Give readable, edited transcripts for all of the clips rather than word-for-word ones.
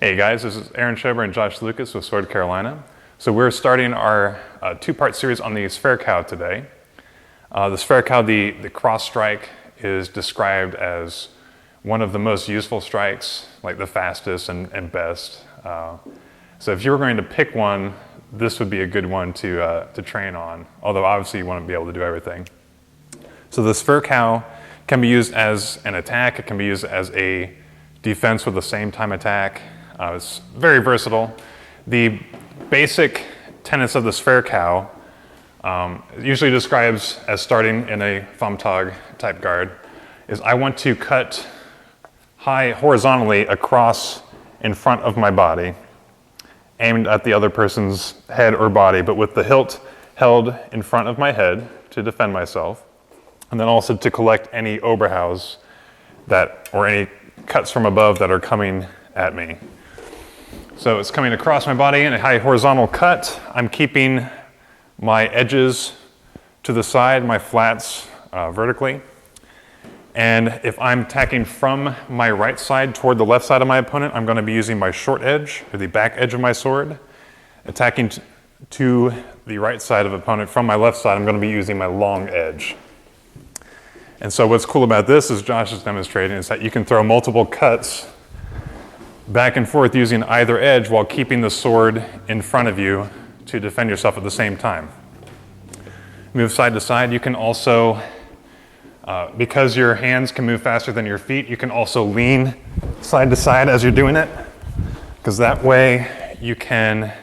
Hey guys, this is Aaron Schober and Josh Lucas with Sword Carolina. So we're starting our two-part series on the Zwerchhau today. The Zwerchhau, the cross strike, is described as one of the most useful strikes, like the fastest and best. So if you were going to pick one, this would be a good one to train on, although obviously you want to be able to do everything. So the Zwerchhau can be used as an attack, it can be used as a defense with the same time attack. It's very versatile. The basic tenets of the Zwerchhau usually describes as starting in a Famtag type guard is I want to cut high horizontally across in front of my body, aimed at the other person's head or body, but with the hilt held in front of my head to defend myself, and then also to collect any Oberhaus or any cuts from above that are coming at me. So it's coming across my body in a high horizontal cut. I'm keeping my edges to the side, my flats vertically. And if I'm attacking from my right side toward the left side of my opponent, I'm going to be using my short edge, or the back edge of my sword. Attacking to the right side of the opponent from my left side, I'm going to be using my long edge. And so what's cool about this, as Josh is demonstrating, is that you can throw multiple cuts back and forth using either edge while keeping the sword in front of you to defend yourself at the same time. Move side to side. You can also, because your hands can move faster than your feet, you can also lean side to side as you're doing it, because that way you can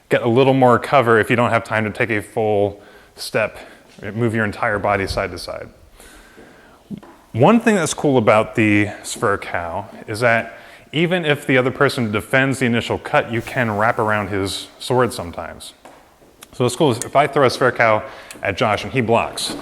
get a little more cover if you don't have time to take a full step, move your entire body side to side. One thing that's cool about the Zwerchhau is that even if the other person defends the initial cut, you can wrap around his sword sometimes. So what's cool is if I throw a Zwerchhau at Josh and he blocks,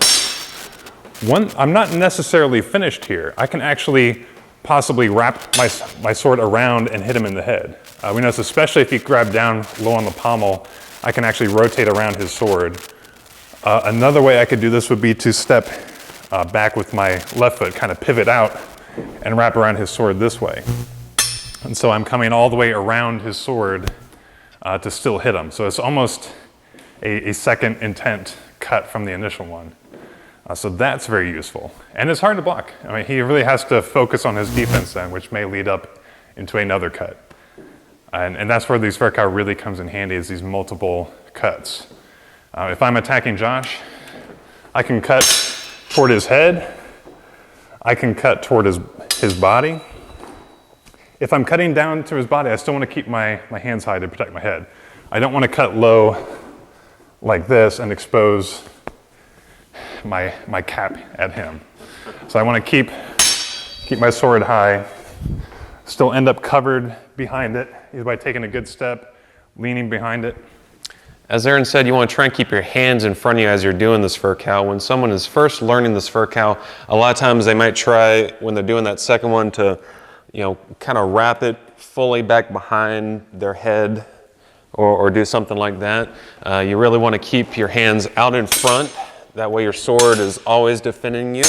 I'm not necessarily finished here. I can actually possibly wrap my sword around and hit him in the head. We notice especially if you grab down low on the pommel, I can actually rotate around his sword. Another way I could do this would be to step back with my left foot, kind of pivot out and wrap around his sword this way. And so I'm coming all the way around his sword to still hit him. So it's almost a second intent cut from the initial one. So that's very useful. And it's hard to block. I mean, he really has to focus on his defense then, which may lead up into another cut. And that's where the Zwerchhau really comes in handy, is these multiple cuts. If I'm attacking Josh, I can cut toward his head. I can cut toward his body. If I'm cutting down to his body, I still want to keep my hands high to protect my head. I don't want to cut low like this and expose my cap at him. So I want to keep my sword high, still end up covered behind it, either by taking a good step, leaning behind it. As Aaron said, you want to try and keep your hands in front of you as you're doing the Zwerchhau. When someone is first learning the Zwerchhau, a lot of times they might try, when they're doing that second one, to kind of wrap it fully back behind their head or do something like that. You really want to keep your hands out in front. That way your sword is always defending you.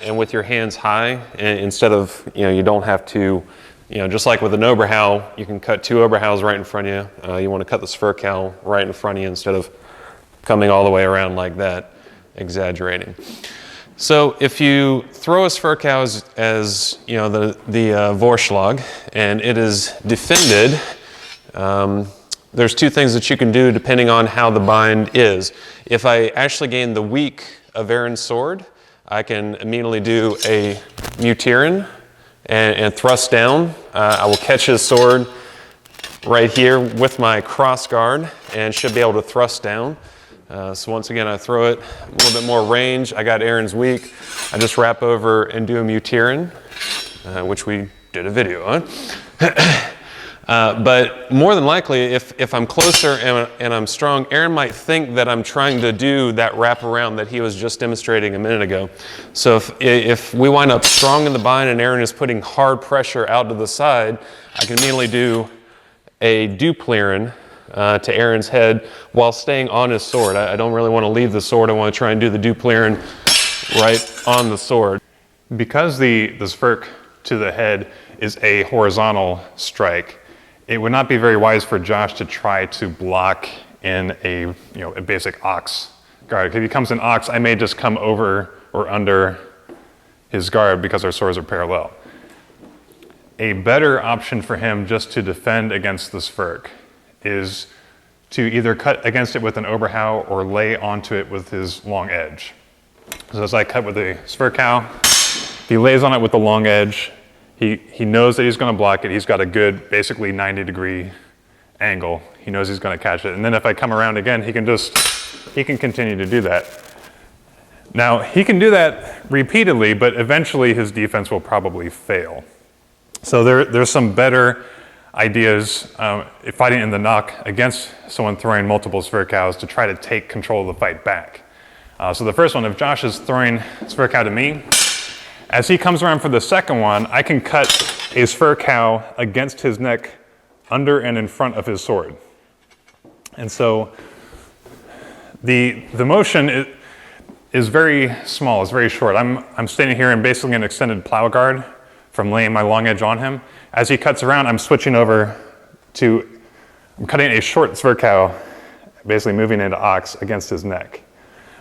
And with your hands high, instead of, you don't have to, just like with an Oberhau, you can cut two Oberhaus right in front of you. You want to cut the Zwerchhau right in front of you instead of coming all the way around like that, exaggerating. So if you throw a Zwerchhau as the Vorschlag, and it is defended, there's two things that you can do depending on how the bind is. If I actually gain the weak of Aaron's sword, I can immediately do a Mutieren and thrust down. I will catch his sword right here with my cross guard and should be able to thrust down. So once again, I throw it a little bit more range. I got Aaron's weak. I just wrap over and do a Mutieren, which we did a video on. But more than likely, if I'm closer and I'm strong, Aaron might think that I'm trying to do that wraparound that he was just demonstrating a minute ago. So if we wind up strong in the bind and Aaron is putting hard pressure out to the side, I can immediately do a Duplieren to Aaron's head while staying on his sword. I don't really want to leave the sword. I want to try and do the Duplieren right on the sword. Because the Zwerch to the head is a horizontal strike. It would not be very wise for Josh to try to block in a basic ox guard. If he comes in ox, I may just come over or under his guard because our swords are parallel. A better option for him just to defend against the Zwerch is to either cut against it with an Oberhau or lay onto it with his long edge. So as I cut with the Zwerchhau, he lays on it with the long edge. He knows that he's going to block it. He's got a good, basically 90-degree angle. He knows he's going to catch it. And then if I come around again, he can continue to do that. Now, he can do that repeatedly, but eventually his defense will probably fail. So there's some better ideas fighting in the knock against someone throwing multiple Zwerchhaus to try to take control of the fight back. So the first one, if Josh is throwing Zwerchhau to me, as he comes around for the second one, I can cut a Zwerchhau against his neck under and in front of his sword. And so the motion is very small, it's very short. I'm standing here in basically an extended plow guard from laying my long edge on him. As he cuts around, I'm switching over to, I'm cutting a short Zwerchhau, basically moving into ox against his neck.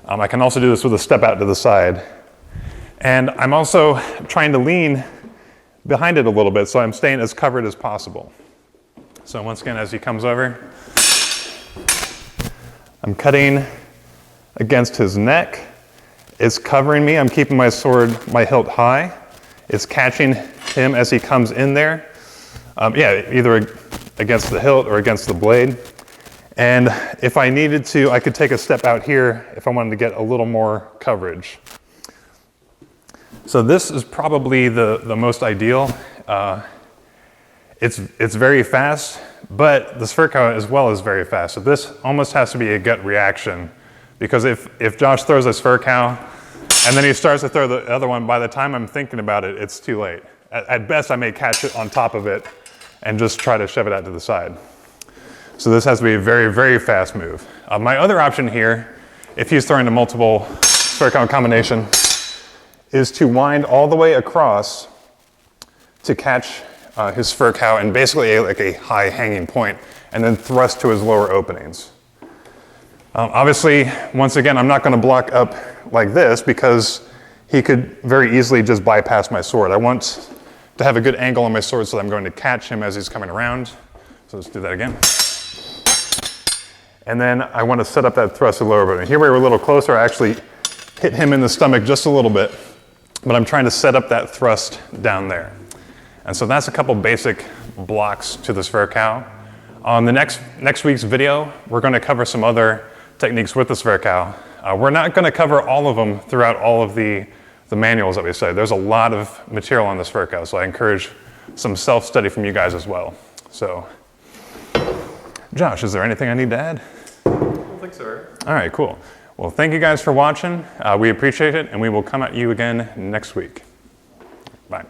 I can also do this with a step out to the side. And I'm also trying to lean behind it a little bit, so I'm staying as covered as possible. So once again, as he comes over, I'm cutting against his neck. It's covering me. I'm keeping my sword, my hilt high. It's catching him as he comes in there. Either against the hilt or against the blade. And if I needed to, I could take a step out here if I wanted to get a little more coverage. So this is probably the most ideal. It's very fast, but the Zwerchhau as well is very fast. So this almost has to be a gut reaction, because if Josh throws a Zwerchhau and then he starts to throw the other one, by the time I'm thinking about it, it's too late. At best, I may catch it on top of it and just try to shove it out to the side. So this has to be a very, very fast move. My other option here, if he's throwing a multiple Zwerchhau combination, is to wind all the way across to catch his Zwerchhau and basically like a high hanging point, and then thrust to his lower openings. Obviously, once again, I'm not going to block up like this because he could very easily just bypass my sword. I want to have a good angle on my sword so that I'm going to catch him as he's coming around. So let's do that again. And then I want to set up that thrust to lower opening. Here we were a little closer. I actually hit him in the stomach just a little bit, but I'm trying to set up that thrust down there. And so that's a couple basic blocks to the Zwerchhau. On the next week's video, we're going to cover some other techniques with the Zwerchhau. We're not going to cover all of them throughout all of the manuals that we studied. There's a lot of material on the Zwerchhau, so I encourage some self-study from you guys as well. So, Josh, is there anything I need to add? I don't think so. All right, cool. Well, thank you guys for watching. We appreciate it, and we will come at you again next week. Bye.